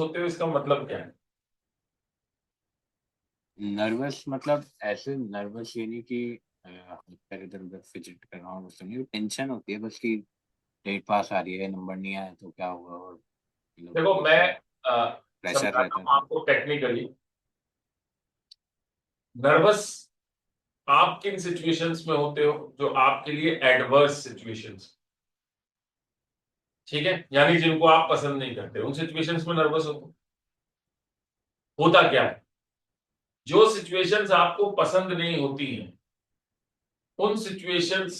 होते हो, इसका मतलब क्या है? नर्वस मतलब ऐसे नर्वस ये नहीं कि इधर इधर उधर फिजिट कर रहा हूँ, उससे नहीं, टेंशन होती है बस कि डेट पास आ रही है, नंबर नहीं आया तो क्या होगा, और मतलब देखो ये मैं सब प्रेशर समझाता रहता है हूँ तो। आपको टेक्निकली। नर्वस आप किन सिचुएशंस में होते हो जो आपके लिए एडवर्स सिचुएशंस, ठीक है, यानी जिनको आप पसंद नहीं करते, उन सिचुएशंस में नर्वस होते हो। होता क्या है, जो सिचुएशंस आपको पसंद नहीं होती हैं उन सिचुएशंस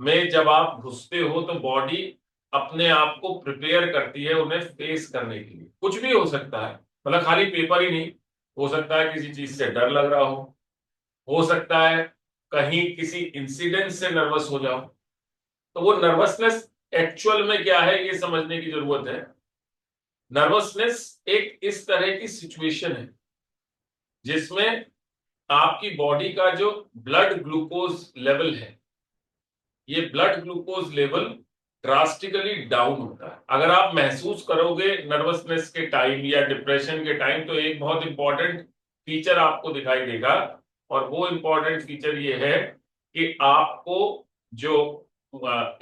में जब आप घुसते हो तो बॉडी अपने आप को प्रिपेयर करती है उन्हें फेस करने के लिए। कुछ भी हो सकता है, मतलब खाली पेपर ही नहीं, हो सकता है किसी चीज से डर लग रहा हो सकता है कहीं किसी इंसिडेंट से नर्वस हो जाओ। तो वो नर्वसनेस एक्चुअल में क्या है ये समझने की जरूरत है। नर्वसनेस एक इस तरह की सिचुएशन है जिसमें आपकी बॉडी का जो ब्लड ग्लूकोज लेवल है, ये blood glucose level drastically down होता है। अगर आप महसूस करोगे नर्वसनेस के टाइम या डिप्रेशन के टाइम, तो एक बहुत इंपॉर्टेंट फीचर आपको दिखाई देगा। और वो इंपॉर्टेंट फीचर ये है कि आपको जो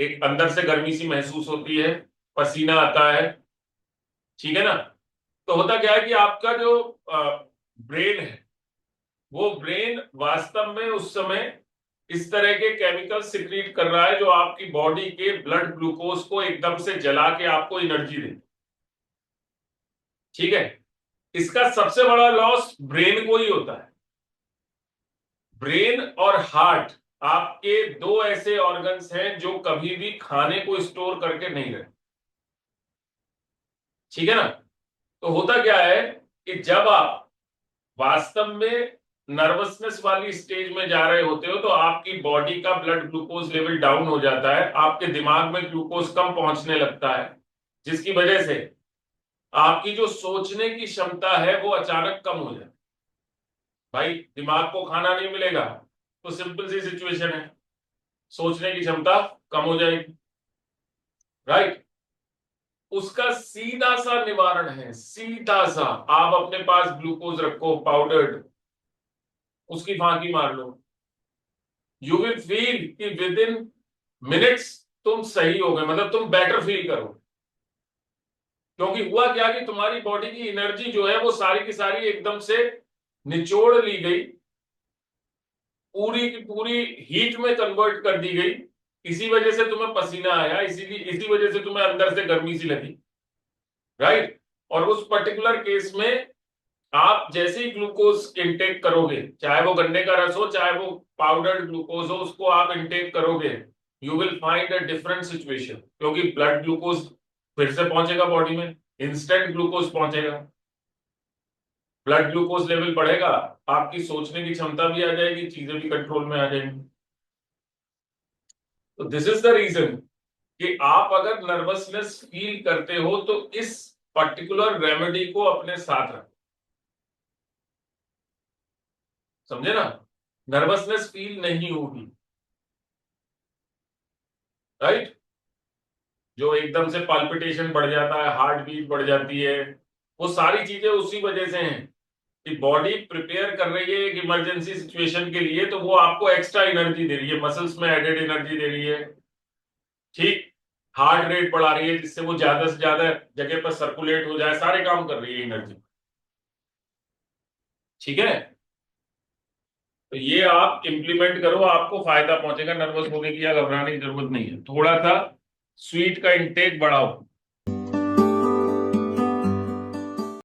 एक अंदर से गर्मी सी महसूस होती है, पसीना आता है, ठीक है ना। तो होता क्या है कि आपका जो ब्रेन है, वो ब्रेन वास्तव में उस समय इस तरह के केमिकल सिक्रीट कर रहा है जो आपकी बॉडी के ब्लड ग्लूकोज को एकदम से जला के आपको एनर्जी दे, ठीक है। इसका सबसे बड़ा लॉस ब्रेन को ही होता है। ब्रेन और हार्ट आपके दो ऐसे ऑर्गन्स हैं जो कभी भी खाने को स्टोर करके नहीं रहे, ठीक है ना। तो होता क्या है कि जब आप वास्तव में नर्वसनेस वाली स्टेज में जा रहे होते हो तो आपकी बॉडी का ब्लड ग्लूकोज लेवल डाउन हो जाता है, आपके दिमाग में ग्लूकोज कम पहुंचने लगता है, जिसकी वजह से आपकी जो सोचने की क्षमता है वो अचानक कम हो जाती है। भाई दिमाग को खाना नहीं मिलेगा तो सिंपल सी सिचुएशन है, सोचने की क्षमता कम हो जाएगी, राइट। उसका सीधा सा निवारण है, सीधा सा, आप अपने पास ग्लूकोज रखो पाउडर्ड, उसकी फांकी मार लो, यू विल फील कि विद इन मिनट्स तुम सही हो गए, मतलब तुम बेटर फील करो। क्योंकि हुआ क्या कि तुम्हारी बॉडी की एनर्जी जो है वो सारी की सारी एकदम से निचोड़ ली गई, पूरी की पूरी हीट में कन्वर्ट कर दी गई। इसी वजह से तुम्हें पसीना आया, इसी वजह से तुम्हें अंदर से गर्मी सी लगी, राइट। और उस पर्टिकुलर केस में आप जैसे ही ग्लूकोज इंटेक करोगे, चाहे वो गन्ने का रस हो चाहे वो पाउडर्ड ग्लूकोज हो, उसको आप इंटेक करोगे, you will find a different situation, क्योंकि ब्लड ग्लूकोज फिर से पहुंचेगा बॉडी में, इंस्टेंट ग्लूकोज पहुंचेगा, ब्लड ग्लूकोज लेवल बढ़ेगा, आपकी सोचने की क्षमता भी आ जाएगी, चीजें भी कंट्रोल में आ जाएंगी। तो दिस इज द रीजन कि आप अगर नर्वसनेस फील करते हो तो इस पर्टिकुलर रेमेडी को अपने साथ रखें, समझे ना। नर्वसनेस फील नहीं होगी, राइट। जो एकदम से पाल्पिटेशन बढ़ जाता है, हार्ट बीट बढ़ जाती है, वो सारी चीजें उसी वजह से हैं कि बॉडी प्रिपेयर कर रही है एक इमरजेंसी सिचुएशन के लिए, तो वो आपको एक्स्ट्रा एनर्जी दे रही है, मसल्स में एडेड एनर्जी दे रही है, ठीक। हार्ट रेट बढ़ा रही है जिससे वो ज्यादा से ज्यादा जगह पर सर्कुलेट हो जाए, सारे काम कर रही है एनर्जी, ठीक है। तो ये आप इंप्लीमेंट करो, आपको फायदा पहुंचेगा, नर्वस होने की या घबराने की जरूरत नहीं है। थोड़ा सा स्वीट का इंटेक बढ़ाओ।